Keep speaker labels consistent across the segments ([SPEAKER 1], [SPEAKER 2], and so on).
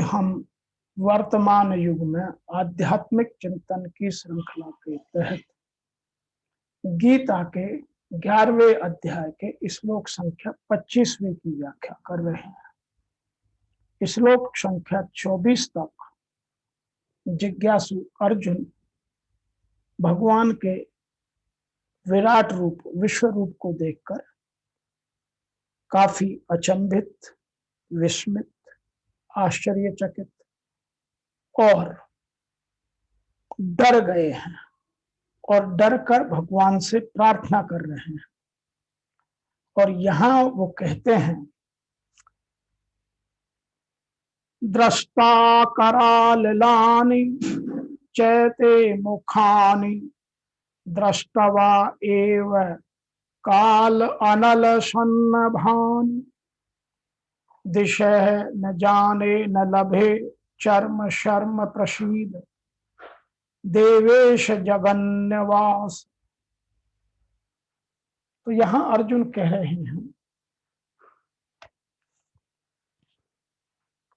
[SPEAKER 1] हम वर्तमान युग में आध्यात्मिक चिंतन की श्रृंखला के तहत गीता के 11वें अध्याय के श्लोक संख्या 25वें की व्याख्या कर रहे हैं। श्लोक संख्या 24 तक जिज्ञासु अर्जुन भगवान के विराट रूप विश्व रूप को देखकर काफी अचंभित, विस्मित, आश्चर्यचकित और डर गए हैं और डर कर भगवान से प्रार्थना कर रहे हैं। और यहां वो कहते हैं, दृष्टा करालानि चैते मुखानि दृष्टवा एव काल अनल सन्नभानि दिशः न जाने न लभे चर्म शर्म प्रसीद देवेश जगन्यवास। तो यहां अर्जुन कह रहे हैं,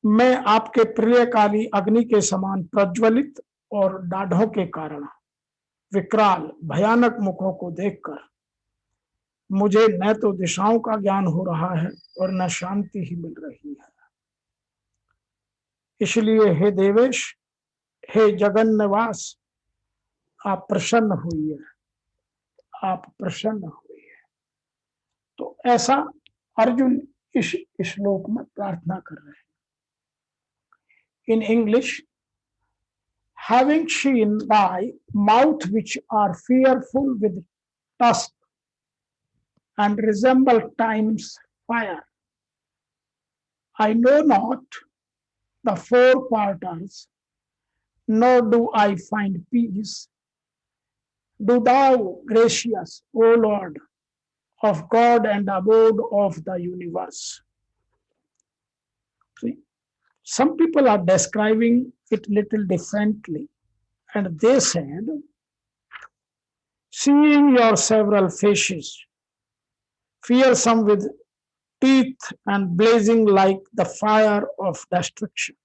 [SPEAKER 1] मैं आपके प्रियकाली अग्नि के समान प्रज्वलित और दाढ़ों के कारण विकराल भयानक मुखों को देखकर मुझे न तो दिशाओं का ज्ञान हो रहा है और न शांति ही मिल रही है। इसलिए हे देवेश, हे जगन्निवास, आप प्रसन्न हुई है, आप प्रसन्न हुई है। तो ऐसा अर्जुन इस श्लोक में प्रार्थना कर रहे हैं। In English, having seen thy mouth which are fearful with tusk and resemble time's fire, I know not the four quarters, nor do I find peace. Do thou, gracious, O Lord of God and abode of the universe. See, some people are describing it little differently, and they said, seeing your several faces, fearsome with teeth and blazing like the fire of destruction,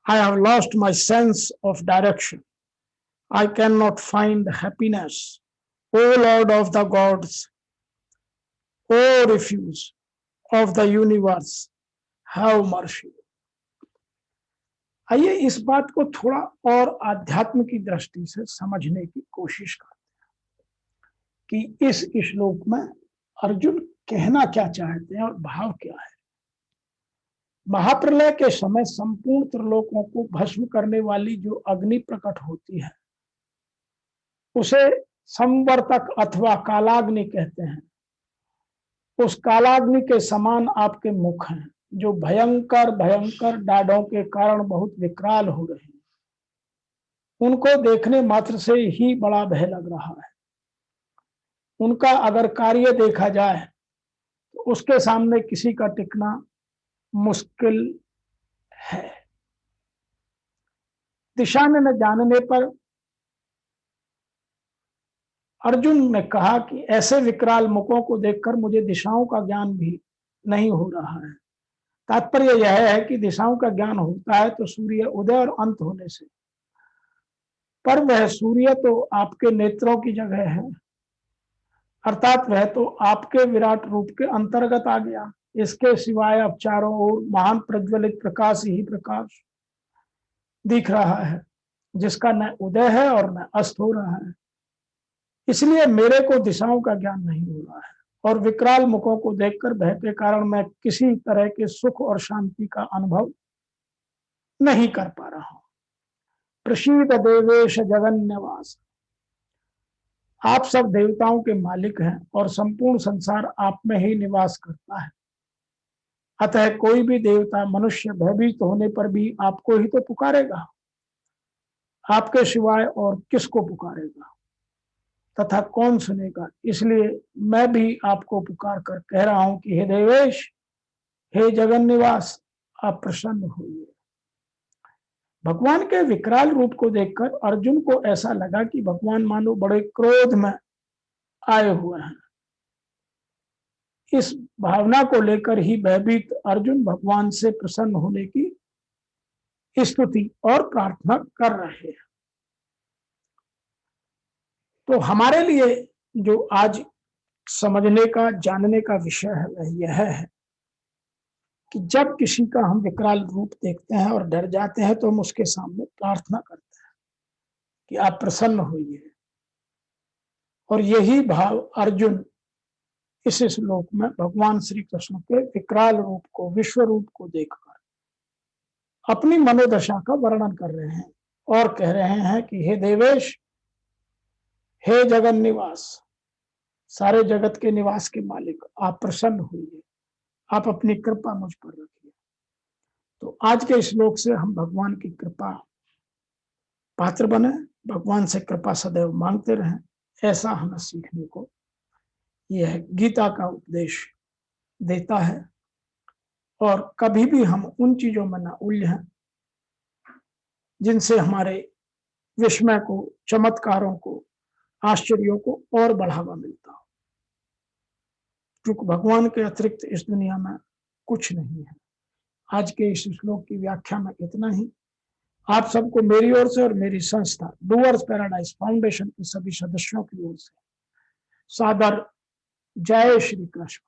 [SPEAKER 1] I have lost my sense of direction. I cannot find happiness. O Lord of the gods, O refuge of the universe, have mercy. आइए इस बात को थोड़ा और आध्यात्म की दृष्टि से समझने की कोशिश करते हैं कि इस श्लोक में अर्जुन कहना क्या चाहते हैं और भाव क्या है। महाप्रलय के समय संपूर्ण त्रिलोकों को भस्म करने वाली जो अग्नि प्रकट होती है उसे संवर्तक अथवा कालाग्नि कहते हैं। उस कालाग्नि के समान आपके मुख हैं जो भयंकर भयंकर दाढ़ों के कारण बहुत विकराल हो रहे हैं। उनको देखने मात्र से ही बड़ा भय लग रहा है। उनका अगर कार्य देखा जाए तो उसके सामने किसी का टिकना मुश्किल है। दिशा में न जानने पर अर्जुन ने कहा कि ऐसे विकराल मुखों को देखकर मुझे दिशाओं का ज्ञान भी नहीं हो रहा है। तात्पर्य यह है कि दिशाओं का ज्ञान होता है तो सूर्य उदय और अंत होने से, पर वह सूर्य तो आपके नेत्रों की जगह है, अर्थात वह तो आपके विराट रूप के अंतर्गत आ गया। इसके सिवाय अब चारों ओर महान प्रज्वलित प्रकाश ही प्रकाश दिख रहा है, जिसका न उदय है और न अस्त हो रहा है। इसलिए मेरे को दिशाओं का ज्ञान नहीं हो रहा है और विकराल मुखों को देखकर भय के कारण मैं किसी तरह के सुख और शांति का अनुभव नहीं कर पा रहा हूं। प्रसीद देवेश जगन्निवास, आप सब देवताओं के मालिक हैं और संपूर्ण संसार आप में ही निवास करता है। अतः कोई भी देवता मनुष्य भयभीत होने पर भी आपको ही तो पुकारेगा, आपके सिवाय और किसको पुकारेगा तथा कौन सुनेगा। इसलिए मैं भी आपको पुकार कर कह रहा हूं कि हे देवेश, हे जगन्निवास, आप प्रसन्न होइए। भगवान के विकराल रूप को देखकर अर्जुन को ऐसा लगा कि भगवान मानो बड़े क्रोध में आए हुए हैं। इस भावना को लेकर ही भयभीत अर्जुन भगवान से प्रसन्न होने की स्तुति और प्रार्थना कर रहे हैं। तो हमारे लिए जो आज समझने का, जानने का विषय है वह यह है कि जब किसी का हम विकराल रूप देखते हैं और डर जाते हैं तो हम उसके सामने प्रार्थना करते हैं कि आप प्रसन्न होइए। और यही भाव अर्जुन इस श्लोक में भगवान श्री कृष्ण के विकराल रूप को, विश्व रूप को देखकर अपनी मनोदशा का वर्णन कर रहे हैं और कह रहे हैं कि हे देवेश, हे जगन निवास, सारे जगत के निवास के मालिक, आप प्रसन्न होइए, आप अपनी कृपा मुझ पर रखिए। तो आज के श्लोक से हम भगवान की कृपा पात्र बने, भगवान से कृपा सदैव मांगते रहें, ऐसा हमें सीखने को यह गीता का उपदेश देता है। और कभी भी हम उन चीजों में न उलझें जिनसे हमारे विस्मय को, चमत्कारों को, आश्चर्यों को और बढ़ावा मिलता हो, क्योंकि भगवान के अतिरिक्त इस दुनिया में कुछ नहीं है। आज के इस श्लोक की व्याख्या में इतना ही। आप सबको मेरी ओर से और मेरी संस्था डूअर्स पैराडाइज फाउंडेशन के सभी सदस्यों की ओर से सादर जय श्री कृष्ण।